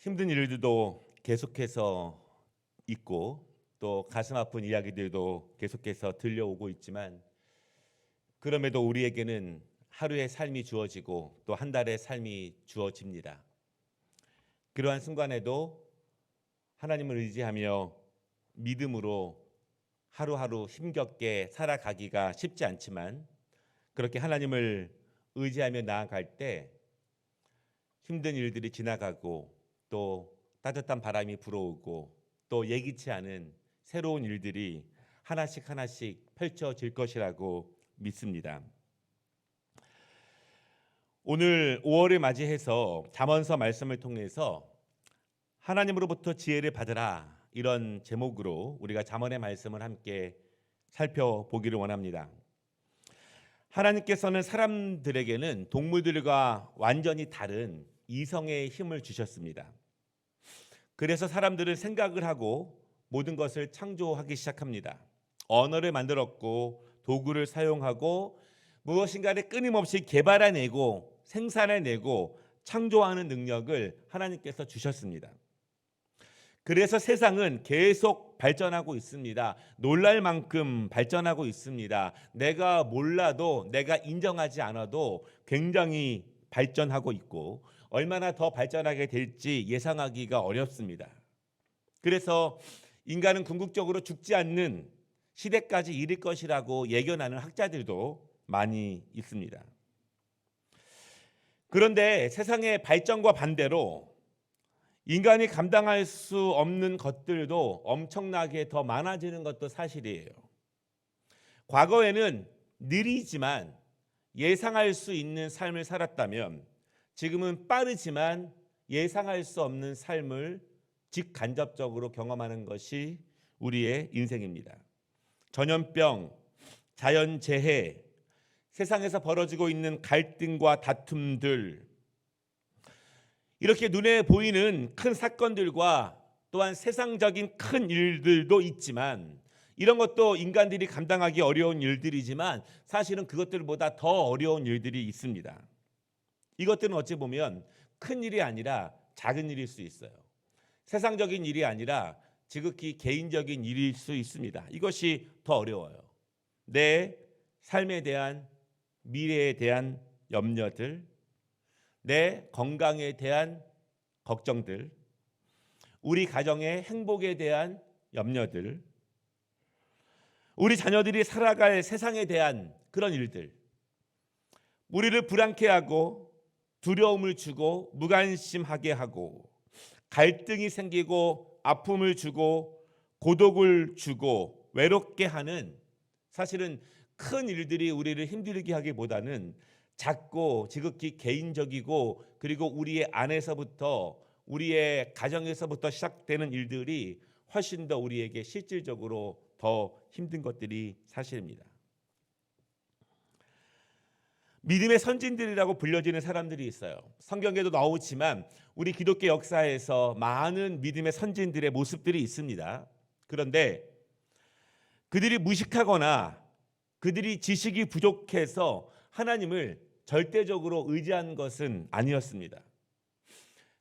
힘든 일들도 계속해서 있고 또 가슴 아픈 이야기들도 계속해서 들려오고 있지만 그럼에도 우리에게는 하루의 삶이 주어지고 또 한 달의 삶이 주어집니다. 그러한 순간에도 하나님을 의지하며 믿음으로 하루하루 힘겹게 살아가기가 쉽지 않지만 그렇게 하나님을 의지하며 나아갈 때 힘든 일들이 지나가고 또 따뜻한 바람이 불어오고 또 예기치 않은 새로운 일들이 하나씩 하나씩 펼쳐질 것이라고 믿습니다. 오늘 5월을 맞이해서 잠언서 말씀을 통해서 하나님으로부터 지혜를 받으라 이런 제목으로 우리가 잠언의 말씀을 함께 살펴보기를 원합니다. 하나님께서는 사람들에게는 동물들과 완전히 다른 이성의 힘을 주셨습니다. 그래서 사람들은 생각을 하고 모든 것을 창조하기 시작합니다. 언어를 만들었고 도구를 사용하고 무엇인가를 끊임없이 개발해내고 생산해내고 창조하는 능력을 하나님께서 주셨습니다. 그래서 세상은 계속 발전하고 있습니다. 놀랄 만큼 발전하고 있습니다. 내가 몰라도 내가 인정하지 않아도 굉장히 발전하고 있고 얼마나 더 발전하게 될지 예상하기가 어렵습니다. 그래서 인간은 궁극적으로 죽지 않는 시대까지 이를 것이라고 예견하는 학자들도 많이 있습니다. 그런데 세상의 발전과 반대로 인간이 감당할 수 없는 것들도 엄청나게 더 많아지는 것도 사실이에요. 과거에는 느리지만 예상할 수 있는 삶을 살았다면 지금은 빠르지만 예상할 수 없는 삶을 직간접적으로 경험하는 것이 우리의 인생입니다. 전염병, 자연재해, 세상에서 벌어지고 있는 갈등과 다툼들, 이렇게 눈에 보이는 큰 사건들과 또한 세상적인 큰 일들도 있지만 이런 것도 인간들이 감당하기 어려운 일들이지만 사실은 그것들보다 더 어려운 일들이 있습니다. 이것들은 어찌 보면 큰 일이 아니라 작은 일일 수 있어요. 세상적인 일이 아니라 지극히 개인적인 일일 수 있습니다. 이것이 더 어려워요. 내 삶에 대한 미래에 대한 염려들, 내 건강에 대한 걱정들, 우리 가정의 행복에 대한 염려들, 우리 자녀들이 살아갈 세상에 대한 그런 일들, 우리를 불안케 하고 두려움을 주고 무관심하게 하고 갈등이 생기고 아픔을 주고 고독을 주고 외롭게 하는 사실은 큰 일들이 우리를 힘들게 하기보다는 작고 지극히 개인적이고 그리고 우리의 안에서부터 우리의 가정에서부터 시작되는 일들이 훨씬 더 우리에게 실질적으로 더 힘든 것들이 사실입니다. 믿음의 선진들이라고 불려지는 사람들이 있어요. 성경에도 나오지만 우리 기독교 역사에서 많은 믿음의 선진들의 모습들이 있습니다. 그런데 그들이 무식하거나 그들이 지식이 부족해서 하나님을 절대적으로 의지한 것은 아니었습니다.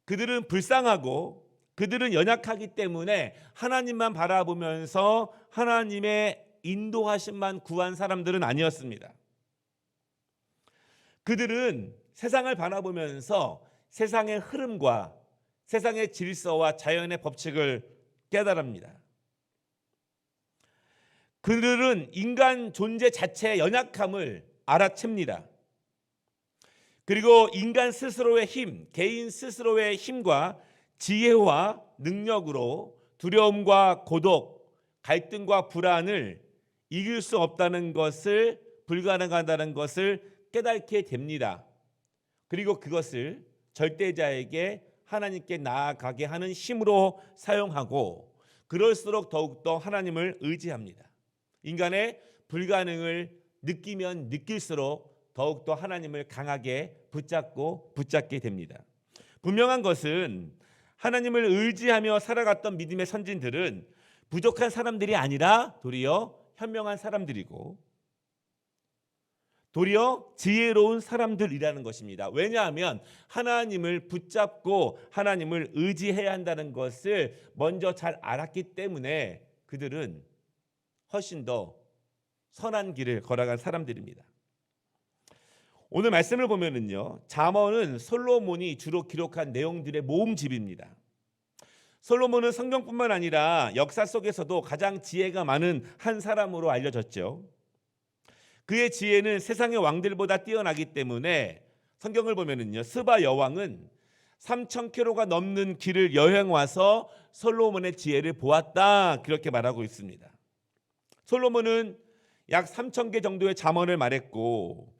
그들은 불쌍하고 그들은 연약하기 때문에 하나님만 바라보면서 하나님의 인도하심만 구한 사람들은 아니었습니다. 그들은 세상을 바라보면서 세상의 흐름과 세상의 질서와 자연의 법칙을 깨달습니다. 그들은 인간 존재 자체의 연약함을 알아챕니다. 그리고 인간 스스로의 힘, 개인 스스로의 힘과 지혜와 능력으로 두려움과 고독, 갈등과 불안을 이길 수 없다는 것을, 불가능하다는 것을 깨닫게 됩니다. 그리고 그것을 절대자에게 하나님께 나아가게 하는 힘으로 사용하고 그럴수록 더욱더 하나님을 의지합니다. 인간의 불가능을 느끼면 느낄수록 더욱더 하나님을 강하게 붙잡게 됩니다. 분명한 것은 하나님을 의지하며 살아갔던 믿음의 선진들은 부족한 사람들이 아니라 도리어 현명한 사람들이고 도리어 지혜로운 사람들이라는 것입니다. 왜냐하면 하나님을 붙잡고 하나님을 의지해야 한다는 것을 먼저 잘 알았기 때문에 그들은 훨씬 더 선한 길을 걸어간 사람들입니다. 오늘 말씀을 보면은요, 잠언은 솔로몬이 주로 기록한 내용들의 모음집입니다. 솔로몬은 성경뿐만 아니라 역사 속에서도 가장 지혜가 많은 한 사람으로 알려졌죠. 그의 지혜는 세상의 왕들보다 뛰어나기 때문에 성경을 보면은요, 스바 여왕은 3,000km가 넘는 길을 여행 와서 솔로몬의 지혜를 보았다, 그렇게 말하고 있습니다. 솔로몬은 약 3,000개 정도의 잠언을 말했고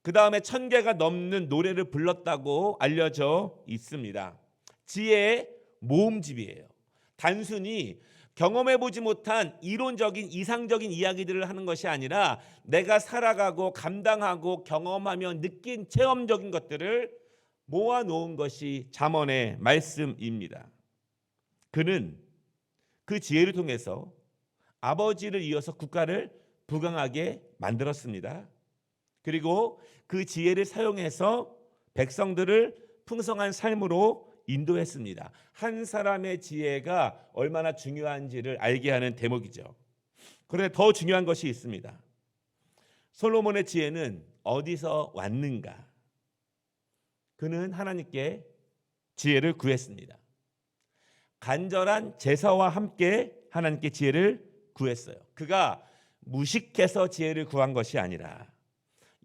그 다음에 1,000개가 넘는 노래를 불렀다고 알려져 있습니다. 지혜의 모음집이에요. 단순히 경험해보지 못한 이론적인 이상적인 이야기들을 하는 것이 아니라 내가 살아가고 감당하고 경험하며 느낀 체험적인 것들을 모아놓은 것이 잠언의 말씀입니다. 그는 그 지혜를 통해서 아버지를 이어서 국가를 부강하게 만들었습니다. 그리고 그 지혜를 사용해서 백성들을 풍성한 삶으로 인도했습니다. 한 사람의 지혜가 얼마나 중요한지를 알게 하는 대목이죠. 그런데 더 중요한 것이 있습니다. 솔로몬의 지혜는 어디서 왔는가? 그는 하나님께 지혜를 구했습니다. 간절한 제사와 함께 하나님께 지혜를 구했어요. 그가 무식해서 지혜를 구한 것이 아니라,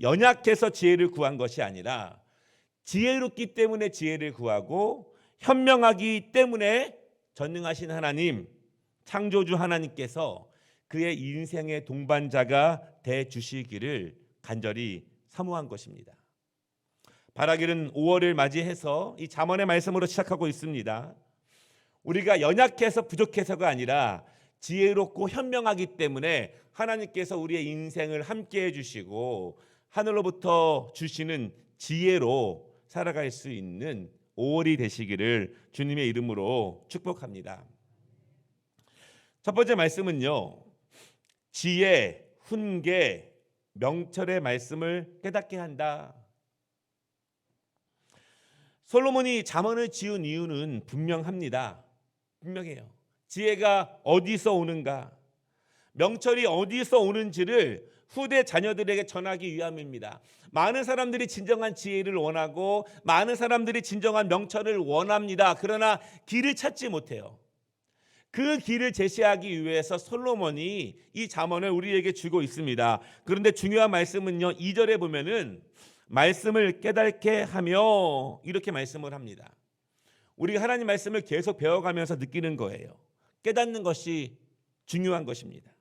연약해서 지혜를 구한 것이 아니라, 지혜롭기 때문에 지혜를 구하고 현명하기 때문에 전능하신 하나님, 창조주 하나님께서 그의 인생의 동반자가 돼 주시기를 간절히 사모한 것입니다. 바라기는 5월을 맞이해서 이 잠언의 말씀으로 시작하고 있습니다. 우리가 연약해서 부족해서가 아니라 지혜롭고 현명하기 때문에 하나님께서 우리의 인생을 함께해 주시고 하늘로부터 주시는 지혜로 살아갈 수 있는 5월이 되시기를 주님의 이름으로 축복합니다. 첫 번째 말씀은요, 지혜, 훈계, 명철의 말씀을 깨닫게 한다. 솔로몬이 잠언을 지은 이유는 분명합니다. 분명해요. 지혜가 어디서 오는가, 명철이 어디서 오는지를 후대 자녀들에게 전하기 위함입니다. 많은 사람들이 진정한 지혜를 원하고 많은 사람들이 진정한 명철을 원합니다. 그러나 길을 찾지 못해요. 그 길을 제시하기 위해서 솔로몬이 이 잠언을 우리에게 주고 있습니다. 그런데 중요한 말씀은요, 2절에 보면은 말씀을 깨닫게 하며 이렇게 말씀을 합니다. 우리가 하나님 말씀을 계속 배워가면서 느끼는 거예요. 깨닫는 것이 중요한 것입니다.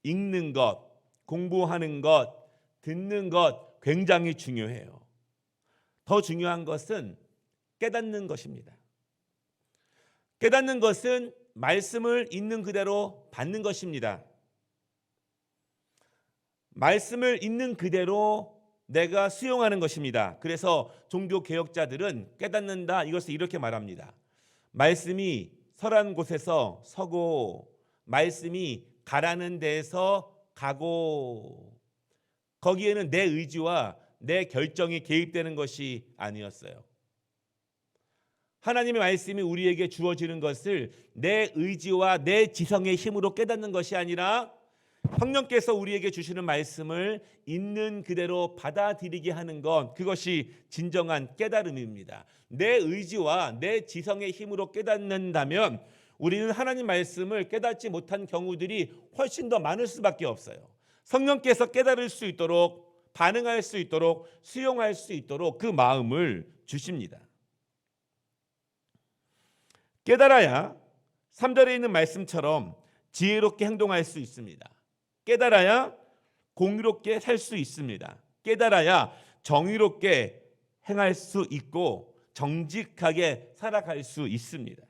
읽는 것, 공부하는 것, 듣는 것 굉장히 중요해요. 더 중요한 것은 깨닫는 것입니다. 깨닫는 것은 말씀을 있는 그대로 받는 것입니다. 말씀을 있는 그대로 내가 수용하는 것입니다. 그래서 종교 개혁자들은 깨닫는다, 이것을 이렇게 말합니다. 말씀이 서란 곳에서 서고 말씀이 가라는 데에서 가고, 거기에는 내 의지와 내 결정이 개입되는 것이 아니었어요. 하나님의 말씀이 우리에게 주어지는 것을 내 의지와 내 지성의 힘으로 깨닫는 것이 아니라 성령께서 우리에게 주시는 말씀을 있는 그대로 받아들이게 하는 것, 그것이 진정한 깨달음입니다. 내 의지와 내 지성의 힘으로 깨닫는다면 우리는 하나님 말씀을 깨닫지 못한 경우들이 훨씬 더 많을 수밖에 없어요. 성령께서 깨달을 수 있도록, 반응할 수 있도록, 수용할 수 있도록 그 마음을 주십니다. 깨달아야 3절에 있는 말씀처럼 지혜롭게 행동할 수 있습니다. 깨달아야 공의롭게 살 수 있습니다. 깨달아야 정의롭게 행할 수 있고 정직하게 살아갈 수 있습니다.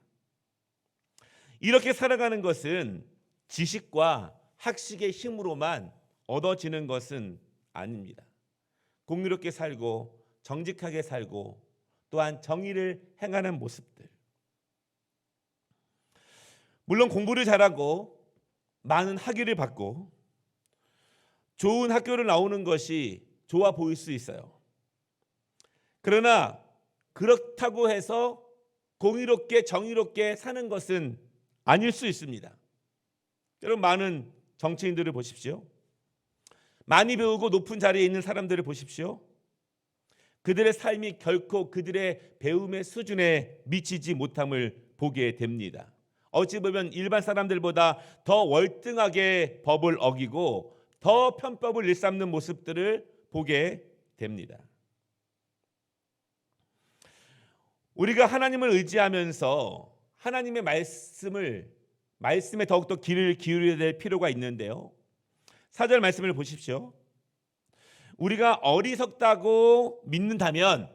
이렇게 살아가는 것은 지식과 학식의 힘으로만 얻어지는 것은 아닙니다. 공의롭게 살고 정직하게 살고 또한 정의를 행하는 모습들. 물론 공부를 잘하고 많은 학위를 받고 좋은 학교를 나오는 것이 좋아 보일 수 있어요. 그러나 그렇다고 해서 공의롭게 정의롭게 사는 것은 아닐 수 있습니다. 여러분, 많은 정치인들을 보십시오. 많이 배우고 높은 자리에 있는 사람들을 보십시오. 그들의 삶이 결코 그들의 배움의 수준에 미치지 못함을 보게 됩니다. 어찌 보면 일반 사람들보다 더 월등하게 법을 어기고 더 편법을 일삼는 모습들을 보게 됩니다. 우리가 하나님을 의지하면서 하나님의 말씀에 더욱더 귀를 기울여야 될 필요가 있는데요. 4절 말씀을 보십시오. 우리가 어리석다고 믿는다면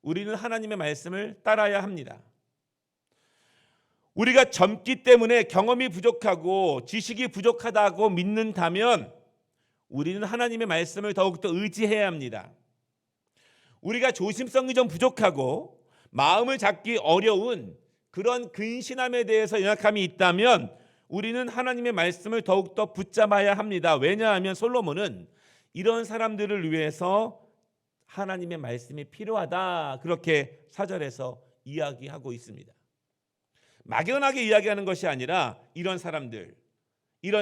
우리는 하나님의 말씀을 따라야 합니다. 우리가 젊기 때문에 경험이 부족하고 지식이 부족하다고 믿는다면 우리는 하나님의 말씀을 더욱더 의지해야 합니다. 우리가 조심성이 좀 부족하고 마음을 잡기 어려운 그런 근신함에 대해서 연약함이 있다면 우리는 하나님의 말씀을 더욱더 붙잡아야 합니다. 왜냐하면 솔로몬은 이런 사람들을 위해서 하나님의 말씀이 필요하다, 그렇게 4절에서 이야기하고 있습니다. 막연하게 이야기하는 것이 아니라 이런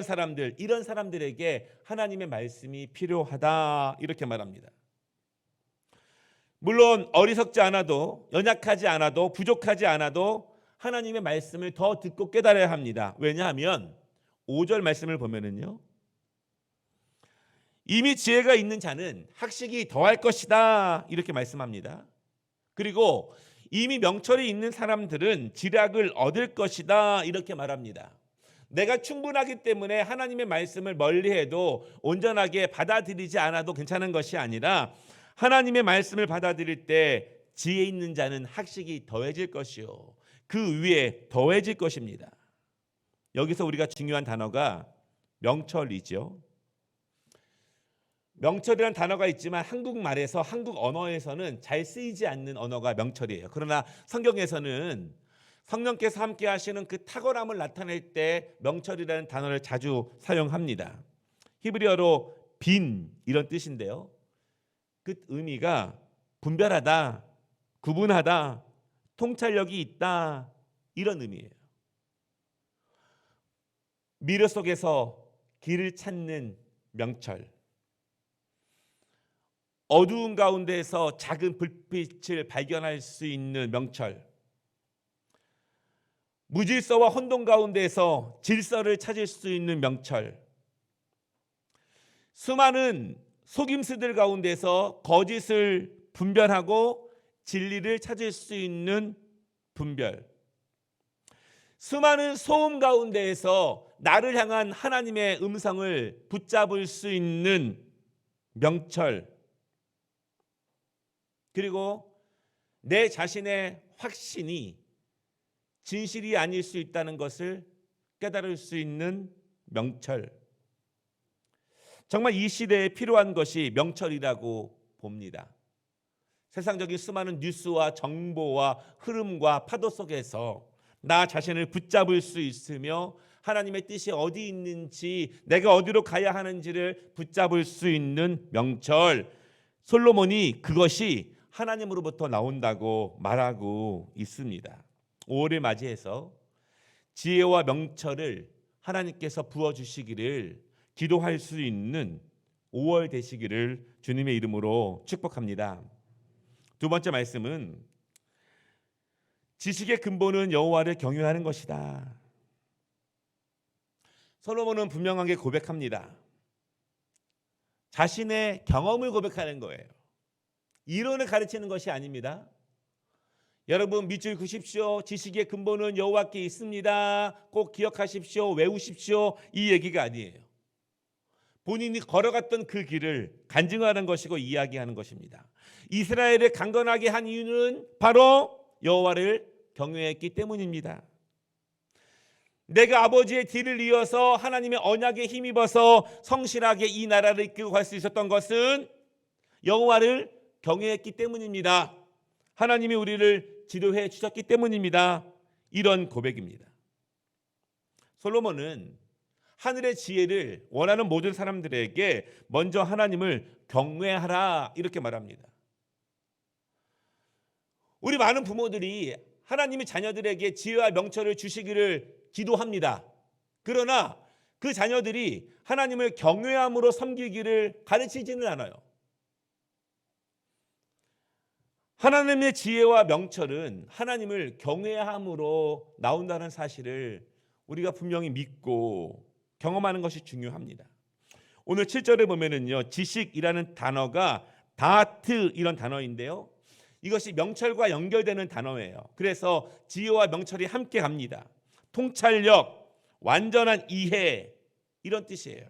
사람들에게 하나님의 말씀이 필요하다, 이렇게 말합니다. 물론 어리석지 않아도, 연약하지 않아도, 부족하지 않아도 하나님의 말씀을 더 듣고 깨달아야 합니다. 왜냐하면 5절 말씀을 보면은요, 이미 지혜가 있는 자는 학식이 더할 것이다, 이렇게 말씀합니다. 그리고 이미 명철이 있는 사람들은 지략을 얻을 것이다, 이렇게 말합니다. 내가 충분하기 때문에 하나님의 말씀을 멀리해도 온전하게 받아들이지 않아도 괜찮은 것이 아니라 하나님의 말씀을 받아들일 때 지혜 있는 자는 학식이 더해질 것이요, 그 위에 더해질 것입니다. 여기서 우리가 중요한 단어가 명철이죠. 명철이라는 단어가 있지만 한국말에서, 한국 언어에서는 잘 쓰이지 않는 언어가 명철이에요. 그러나 성경에서는 성령께서 함께 하시는 그 탁월함을 나타낼 때 명철이라는 단어를 자주 사용합니다. 히브리어로 빈, 이런 뜻인데요, 그 의미가 분별하다, 구분하다, 통찰력이 있다, 이런 의미예요. 미래 속에서 길을 찾는 명철, 어두운 가운데에서 작은 불빛을 발견할 수 있는 명철, 무질서와 혼돈 가운데에서 질서를 찾을 수 있는 명철, 수많은 속임수들 가운데서 거짓을 분별하고 진리를 찾을 수 있는 분별, 수많은 소음 가운데에서 나를 향한 하나님의 음성을 붙잡을 수 있는 명철, 그리고 내 자신의 확신이 진실이 아닐 수 있다는 것을 깨달을 수 있는 명철. 정말 이 시대에 필요한 것이 명철이라고 봅니다. 세상적인 수많은 뉴스와 정보와 흐름과 파도 속에서 나 자신을 붙잡을 수 있으며 하나님의 뜻이 어디 있는지, 내가 어디로 가야 하는지를 붙잡을 수 있는 명철. 솔로몬이 그것이 하나님으로부터 나온다고 말하고 있습니다. 5월을 맞이해서 지혜와 명철을 하나님께서 부어주시기를 기도할 수 있는 5월 되시기를 주님의 이름으로 축복합니다. 두 번째 말씀은 지식의 근본은 여호와를 경외하는 것이다. 솔로몬은 분명하게 고백합니다. 자신의 경험을 고백하는 거예요. 이론을 가르치는 것이 아닙니다. 여러분, 밑줄 그십시오. 지식의 근본은 여호와께 있습니다. 꼭 기억하십시오. 외우십시오. 이 얘기가 아니에요. 본인이 걸어갔던 그 길을 간증하는 것이고 이야기하는 것입니다. 이스라엘을 강건하게 한 이유는 바로 여호와를 경외했기 때문입니다. 내가 아버지의 뒤를 이어서 하나님의 언약에 힘입어서 성실하게 이 나라를 이끌고 갈 수 있었던 것은 여호와를 경외했기 때문입니다. 하나님이 우리를 지도해 주셨기 때문입니다. 이런 고백입니다. 솔로몬은 하늘의 지혜를 원하는 모든 사람들에게 먼저 하나님을 경외하라 이렇게 말합니다. 우리 많은 부모들이 하나님이 자녀들에게 지혜와 명철을 주시기를 기도합니다. 그러나 그 자녀들이 하나님을 경외함으로 섬기기를 가르치지는 않아요. 하나님의 지혜와 명철은 하나님을 경외함으로 나온다는 사실을 우리가 분명히 믿고 경험하는 것이 중요합니다. 오늘 7절에 보면은요, 지식이라는 단어가 다트 이런 단어인데요, 이것이 명철과 연결되는 단어예요. 그래서 지혜와 명철이 함께 갑니다. 통찰력, 완전한 이해 이런 뜻이에요.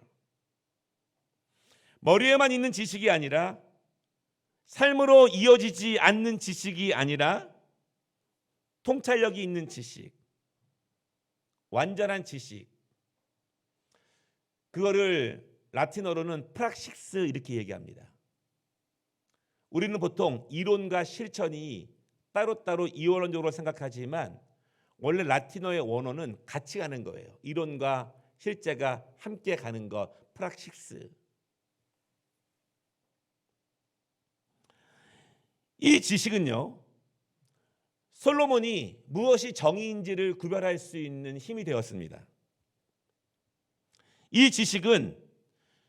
머리에만 있는 지식이 아니라, 삶으로 이어지지 않는 지식이 아니라 통찰력이 있는 지식, 완전한 지식, 그거를 라틴어로는 프락식스 이렇게 얘기합니다. 우리는 보통 이론과 실천이 따로따로 이원론적으로 생각하지만 원래 라틴어의 원어는 같이 가는 거예요. 이론과 실제가 함께 가는 것, 프락식스. 이 지식은요, 솔로몬이 무엇이 정의인지를 구별할 수 있는 힘이 되었습니다. 이 지식은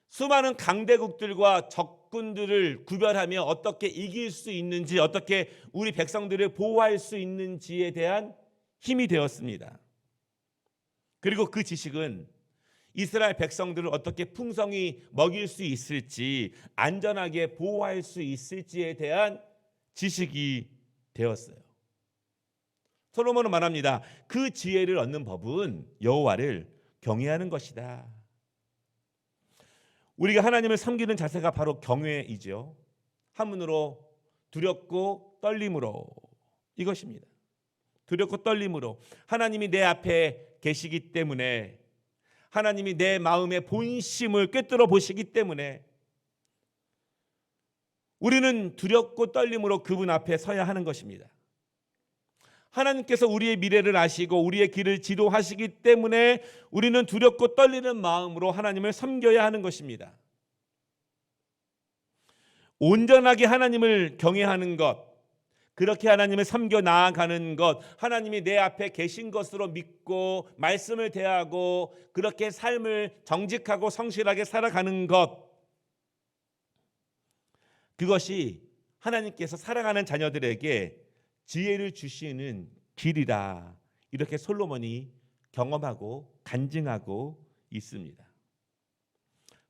수많은 강대국들과 적군들을 구별하며 어떻게 이길 수 있는지, 어떻게 우리 백성들을 보호할 수 있는지에 대한 힘이 되었습니다. 그리고 그 지식은 이스라엘 백성들을 어떻게 풍성히 먹일 수 있을지, 안전하게 보호할 수 있을지에 대한 지식이 되었어요. 솔로몬은 말합니다. 그 지혜를 얻는 법은 여호와를 경외하는 것이다. 우리가 하나님을 섬기는 자세가 바로 경외이죠. 한문으로 두렵고 떨림으로, 이것입니다. 두렵고 떨림으로, 하나님이 내 앞에 계시기 때문에, 하나님이 내 마음의 본심을 꿰뚫어 보시기 때문에 우리는 두렵고 떨림으로 그분 앞에 서야 하는 것입니다. 하나님께서 우리의 미래를 아시고 우리의 길을 지도하시기 때문에 우리는 두렵고 떨리는 마음으로 하나님을 섬겨야 하는 것입니다. 온전하게 하나님을 경외하는 것, 그렇게 하나님을 섬겨 나아가는 것, 하나님이 내 앞에 계신 것으로 믿고 말씀을 대하고 그렇게 삶을 정직하고 성실하게 살아가는 것, 그것이 하나님께서 사랑하는 자녀들에게 지혜를 주시는 길이라, 이렇게 솔로몬이 경험하고 간증하고 있습니다.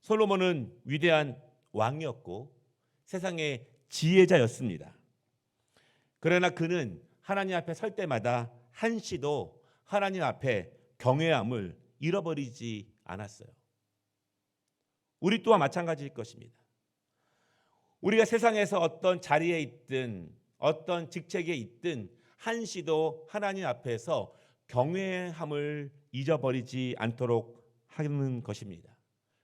솔로몬은 위대한 왕이었고 세상의 지혜자였습니다. 그러나 그는 하나님 앞에 설 때마다 한시도 하나님 앞에 경외함을 잃어버리지 않았어요. 우리 또한 마찬가지일 것입니다. 우리가 세상에서 어떤 자리에 있든 어떤 직책에 있든 한시도 하나님 앞에서 경외함을 잊어버리지 않도록 하는 것입니다.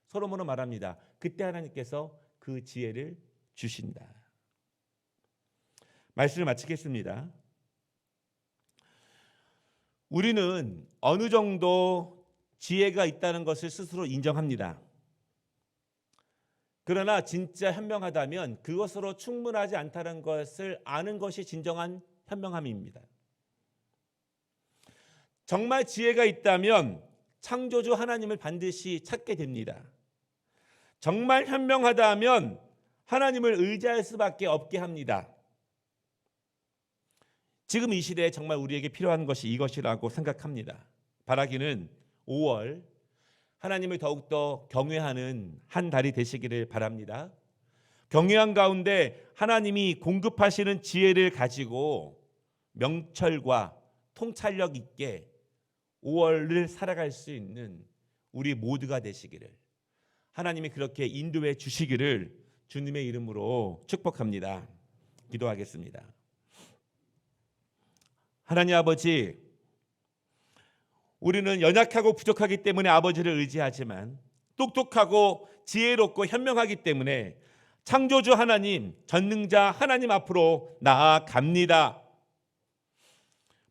솔로몬은 말합니다. 그때 하나님께서 그 지혜를 주신다. 말씀을 마치겠습니다. 우리는 어느 정도 지혜가 있다는 것을 스스로 인정합니다. 그러나 진짜 현명하다면 그것으로 충분하지 않다는 것을 아는 것이 진정한 현명함입니다. 정말 지혜가 있다면 창조주 하나님을 반드시 찾게 됩니다. 정말 현명하다면 하나님을 의지할 수밖에 없게 합니다. 지금 이 시대에 정말 우리에게 필요한 것이 이것이라고 생각합니다. 바라기는 5월 하나님을 더욱더 경외하는 한 달이 되시기를 바랍니다. 경외한 가운데 하나님이 공급하시는 지혜를 가지고 명철과 통찰력 있게 5월을 살아갈 수 있는 우리 모두가 되시기를, 하나님이 그렇게 인도해 주시기를 주님의 이름으로 축복합니다. 기도하겠습니다. 하나님 아버지, 우리는 연약하고 부족하기 때문에 아버지를 의지하지만 똑똑하고 지혜롭고 현명하기 때문에 창조주 하나님, 전능자 하나님 앞으로 나아갑니다.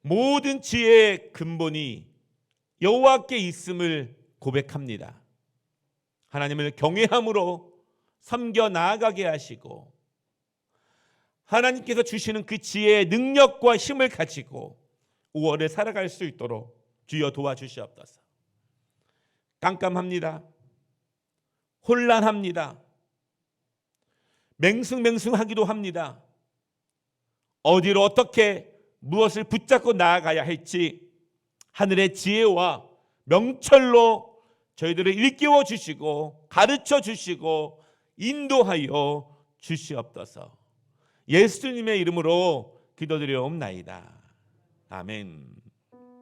모든 지혜의 근본이 여호와께 있음을 고백합니다. 하나님을 경외함으로 섬겨 나아가게 하시고 하나님께서 주시는 그 지혜의 능력과 힘을 가지고 5월을 살아갈 수 있도록 주여 도와주시옵소서. 깜깜합니다. 혼란합니다. 맹숭맹숭하기도 합니다. 어디로 어떻게 무엇을 붙잡고 나아가야 할지 하늘의 지혜와 명철로 저희들을 일깨워 주시고 가르쳐 주시고 인도하여 주시옵소서. 예수님의 이름으로 기도드려옵나이다. 아멘.